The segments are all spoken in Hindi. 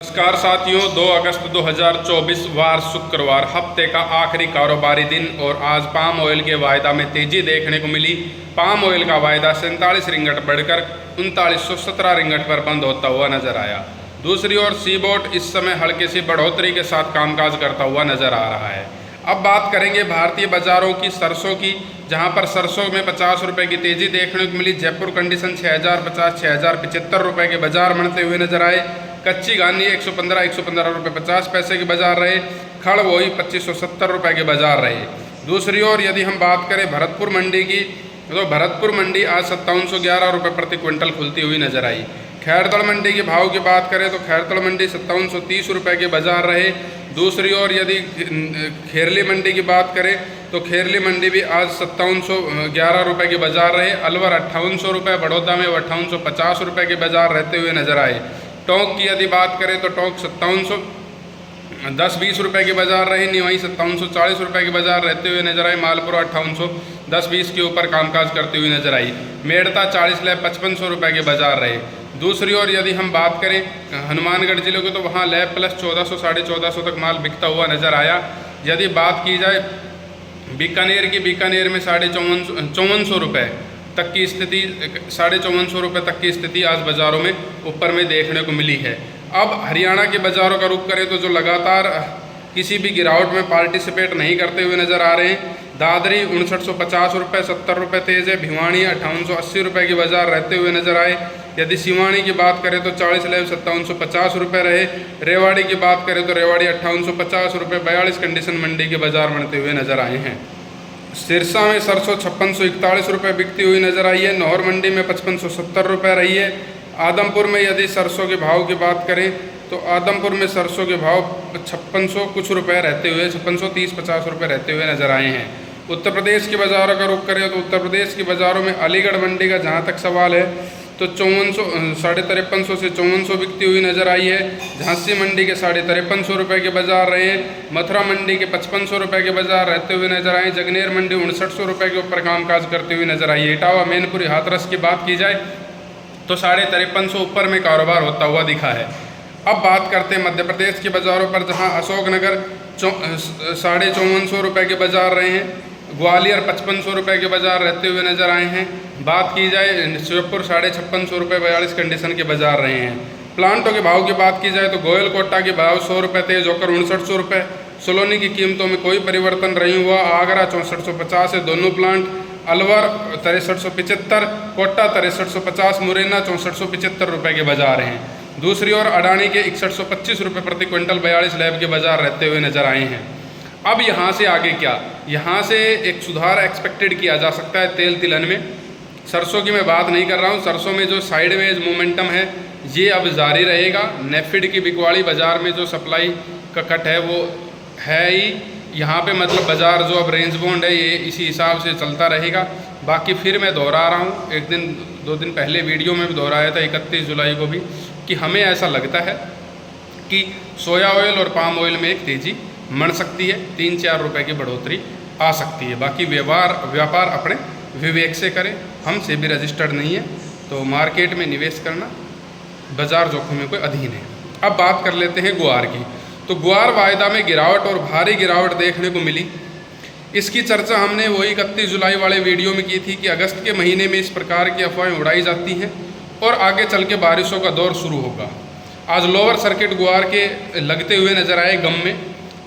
नमस्कार साथियों, 2 अगस्त 2024 वार शुक्रवार हफ्ते का आखिरी कारोबारी दिन और आज पाम ऑयल के वायदा में तेजी देखने को मिली। पाम ऑयल का वायदा 47 रिंगट बढ़कर 3917 रिंगट पर बंद होता हुआ नजर आया। दूसरी ओर सीबोट इस समय हल्की सी बढ़ोतरी के साथ कामकाज करता हुआ नजर आ रहा है। अब बात करेंगे भारतीय बाजारों की, सरसों की, जहां पर सरसों में 50 रुपये की तेजी देखने को मिली। जयपुर कंडीशन 6050 6075 रुपये के बाजार बनते हुए नजर आए। कच्ची गानी 115 रुपये 50 पैसे के बाजार रहे। खड़ वही 2570 रुपये के बाजार रहे। दूसरी ओर यदि हम बात करें भरतपुर मंडी की, तो भरतपुर मंडी आज 5711 रुपये प्रति क्विंटल खुलती हुई नजर आई। खैरतड़ मंडी के भाव की बात करें तो खैरतड़ मंडी 5730 रुपये के बाजार रहे। दूसरी ओर यदि खेरली मंडी की बात करें तो खेरली मंडी भी आज 5711 रुपये के बाजार रहे। अलवर 5800 रुपये, बड़ौदा में 5850 रुपये के बाजार रहते हुए नजर आए। टोंक की यदि बात करें तो टोंक 5710-20 रुपये के बाजार रहे। निवाई 5740 रुपये के बाजार रहते हुए नजर आए। मालपुरा 5810-20 के ऊपर कामकाज करती हुई नजर आई। मेड़ता 40,55 रुपये के बाजार रहे। दूसरी ओर यदि हम बात करें हनुमानगढ़ जिले को तो वहाँ लैब प्लस 1400 1450 तक माल बिकता हुआ नजर आया। यदि बात की जाए बीकानेर की, बीकानेर में 5450 रुपये तक की स्थिति, 5450 रुपये तक की स्थिति आज बाज़ारों में ऊपर में देखने को मिली है। अब हरियाणा के बाज़ारों का रुख करें तो जो लगातार किसी भी गिरावट में पार्टिसिपेट नहीं करते हुए नज़र आ रहे हैं। दादरी 5950 रुपये 70 रुपये तेज़ है। भिवानी 5880 रुपये के बाज़ार रहते हुए नज़र आए। यदि सिवानी की बात करें तो 40,5750 रुपये रहे। रेवाड़ी की बात करें तो रेवाड़ी 5850 रुपये 42 कंडीशन मंडी के बाज़ार बनते हुए नज़र आए हैं। सिरसा में सरसों 5641 रुपये बिकती हुई नजर आई है। नौहर मंडी में 5570 रुपये रही है। आदमपुर में यदि सरसों के भाव की बात करें तो आदमपुर में सरसों के भाव 5600 कुछ रुपये रहते हुए 5630-50 रुपये रहते हुए नजर आए हैं। उत्तर प्रदेश के बाज़ारों का रुख करें तो उत्तर प्रदेश के बाज़ारों में अलीगढ़ मंडी का जहां तक सवाल है तो 5300 से 5400 बिकती हुई नजर आई है। झांसी मंडी के 5350 रुपये के बाजार रहे। मथुरा मंडी के 5500 रुपये के बाजार रहते हुए नजर आए। जगनेर मंडी 5900 रुपये के ऊपर कामकाज करते हुए नजर आई। इटावा, मैनपुरी, हाथरस की बात की जाए तो 5350 ऊपर में कारोबार होता हुआ दिखा है। अब बात करते हैं मध्य प्रदेश के बाज़ारों पर, जहाँ अशोकनगर 5450 रुपये के बाजार रहे हैं। ग्वालियर 5500 रुपये के बाजार रहते हुए नजर आए हैं। बात की जाए श्योपुर 5650 रुपये 42 कंडीशन के बाजार रहे हैं। प्लांटों के भाव की बात की जाए तो गोयल कोटा के भाव 100 रुपये तेज होकर 5900 रुपये। सोलोनी की कीमतों में कोई परिवर्तन नहीं हुआ। आगरा 6450 है दोनों प्लांट। अलवर 6375, कोटा 6350, मुरैना 6475 रुपये के बाजार हैं। दूसरी ओर अडानी के 6125 रुपये प्रति क्विंटल 42 लैब के बाजार रहते हुए नजर आए हैं। अब यहाँ से आगे क्या, यहाँ से एक सुधार एक्सपेक्टेड किया जा सकता है तेल तिलहन में। सरसों की मैं बात नहीं कर रहा हूँ। सरसों में जो साइडवेज मोमेंटम है ये अब जारी रहेगा। नेफिड की बिकवाड़ी बाज़ार में जो सप्लाई का कट है वो है ही यहाँ पे, मतलब बाज़ार जो अब रेंज बॉन्ड है ये इसी हिसाब से चलता रहेगा। बाकी फिर मैं दोहरा रहा हूँ, एक दिन 2 दिन पहले वीडियो में भी दोहराया था 31 जुलाई को भी, कि हमें ऐसा लगता है कि सोया ऑयल और पाम ऑयल में एक तेज़ी बढ़ सकती है। 3-4 रुपये की बढ़ोतरी आ सकती है। बाकी व्यापार अपने विवेक से करें। हम सेबी रजिस्टर्ड नहीं है तो मार्केट में निवेश करना बाजार जोखिम के अधीन है। अब बात कर लेते हैं गुआर की। तो गुआर वायदा में गिरावट और भारी गिरावट देखने को मिली। इसकी चर्चा हमने वही 31 जुलाई वाले वीडियो में की थी कि अगस्त के महीने में इस प्रकार की अफवाहें उड़ाई जाती हैं और आगे चल के बारिशों का दौर शुरू होगा। आज लोअर सर्किट गुआर के लगते हुए नजर आए गम में।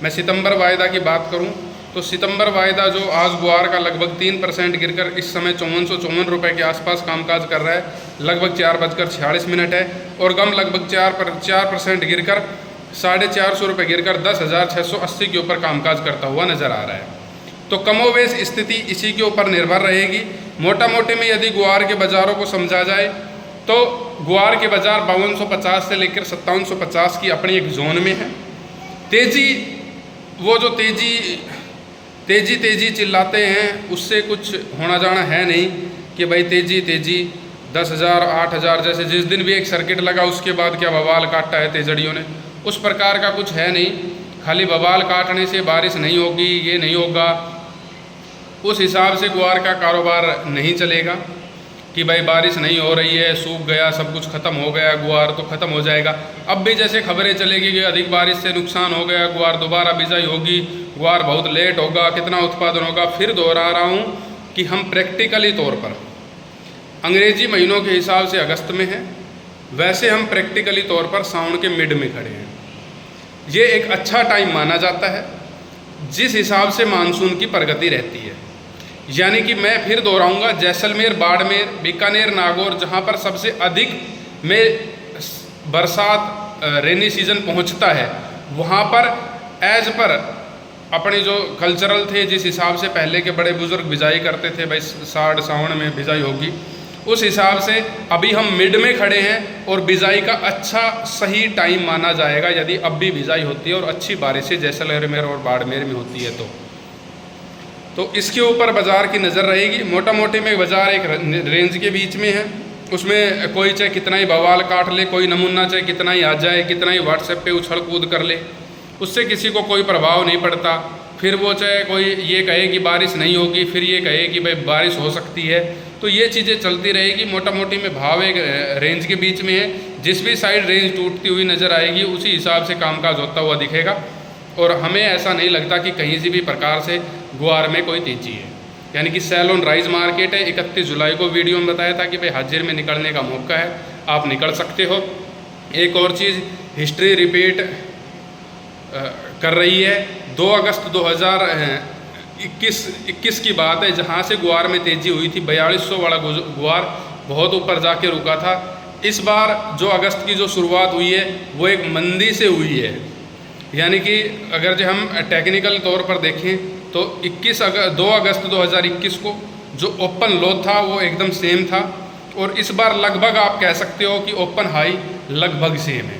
मैं सितंबर वायदा की बात करूं तो सितंबर वायदा जो आज गुआर का लगभग 3% गिरकर इस समय 5454 रुपये के आसपास कामकाज कर रहा है, लगभग 4:46 है। और गम लगभग 4% गिरकर 450 रुपये गिरकर 10,680 के ऊपर कामकाज करता हुआ नजर आ रहा है। तो कमोवेश स्थिति इसी के ऊपर निर्भर रहेगी। मोटा मोटे में यदि गुआर के बाज़ारों को समझा जाए तो गुआर के बाज़ार 5250 से लेकर 5750 की अपनी एक जोन में है। तेज़ी, वो जो तेज़ी चिल्लाते हैं उससे कुछ होना जाना है नहीं कि भाई तेज़ी 10,000 8,000, जैसे जिस दिन भी एक सर्किट लगा उसके बाद क्या बवाल काटा है तेजड़ियों ने, उस प्रकार का कुछ है नहीं। खाली बवाल काटने से बारिश नहीं होगी, ये नहीं होगा, उस हिसाब से गुआर का कारोबार नहीं चलेगा। कि भाई बारिश नहीं हो रही है, सूख गया, सब कुछ ख़त्म हो गया, गुआर तो ख़त्म हो जाएगा। अब भी जैसे खबरें चलेगी कि अधिक बारिश से नुकसान हो गया, गुआर दोबारा बिजाई होगी, गुआर बहुत लेट होगा, कितना उत्पादन होगा। फिर दोहरा रहा हूँ कि हम प्रैक्टिकली तौर पर अंग्रेजी महीनों के हिसाब से अगस्त में है, वैसे हम प्रैक्टिकली तौर पर सावन के मिड में खड़े हैं। ये एक अच्छा टाइम माना जाता है जिस हिसाब से मानसून की प्रगति रहती है। यानी कि मैं फिर दोहराऊंगा, जैसलमेर, बाड़मेर, बीकानेर, नागौर, जहाँ पर सबसे अधिक में बरसात रेनी सीजन पहुँचता है, वहाँ पर एज पर अपने जो कल्चरल थे, जिस हिसाब से पहले के बड़े बुजुर्ग बिजाई करते थे, भाई साढ़ सावन में बिजाई होगी, उस हिसाब से अभी हम मिड में खड़े हैं और बिजाई का अच्छा सही टाइम माना जाएगा यदि अब भी बिजाई होती है और अच्छी बारिशें जैसलमेर और बाड़मेर में होती है तो इसके ऊपर बाज़ार की नज़र रहेगी। मोटा मोटी में बाज़ार एक रेंज के बीच में है, उसमें कोई चाहे कितना ही बवाल काट ले, कोई नमूना चाहे कितना ही आ जाए, कितना ही व्हाट्सएप पे उछल कूद कर ले, उससे किसी को कोई प्रभाव नहीं पड़ता। फिर वो चाहे कोई ये कहे कि बारिश नहीं होगी, फिर ये कहे कि भाई बारिश हो सकती है, तो ये चीज़ें चलती रहेगी। मोटा मोटी में भाव एक रेंज के बीच में है, जिस भी साइड रेंज टूटती हुई नज़र आएगी उसी हिसाब से कामकाज होता हुआ दिखेगा। और हमें ऐसा नहीं लगता कि कहीं से भी प्रकार से गुआर में कोई तेजी है। यानी कि सेल ऑन राइज मार्केट है। 31 जुलाई को वीडियो में बताया था कि भाई हाजिर में निकलने का मौका है, आप निकल सकते हो। एक और चीज़, हिस्ट्री रिपीट कर रही है। 2 अगस्त 2021 की बात है, जहाँ से गुआर में तेज़ी हुई थी। 4200 वाला गुआर बहुत ऊपर जाके रुका था। इस बार जो अगस्त की जो शुरुआत हुई है वो एक मंदी से हुई है। यानी कि अगर जो हम टेक्निकल तौर पर देखें तो 2 अगस्त 2021 को जो ओपन लो था वो एकदम सेम था, और इस बार लगभग आप कह सकते हो कि ओपन हाई लगभग सेम है।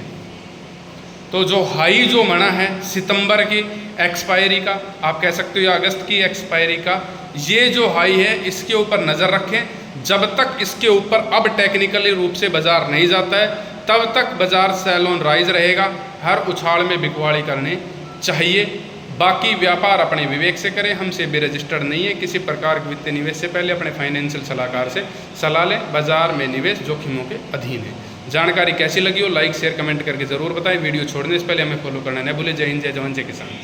तो जो हाई जो बना है सितंबर की एक्सपायरी का, आप कह सकते हो या अगस्त की एक्सपायरी का, ये जो हाई है इसके ऊपर नज़र रखें। जब तक इसके ऊपर अब टेक्निकली रूप से बाज़ार नहीं जाता है तब तक बाज़ार सेल ऑन राइज रहेगा। हर उछाल में बिकवाड़ी करने चाहिए। बाकी व्यापार अपने विवेक से करें। हम सेबी रजिस्टर्ड नहीं है। किसी प्रकार के वित्तीय निवेश से पहले अपने फाइनेंशियल सलाहकार से सलाह लें। बाजार में निवेश जोखिमों के अधीन है। जानकारी कैसी लगी हो लाइक शेयर कमेंट करके ज़रूर बताएं। वीडियो छोड़ने से पहले हमें फॉलो करना न भूलें। जय हिंद, जय जवान, जय किसान।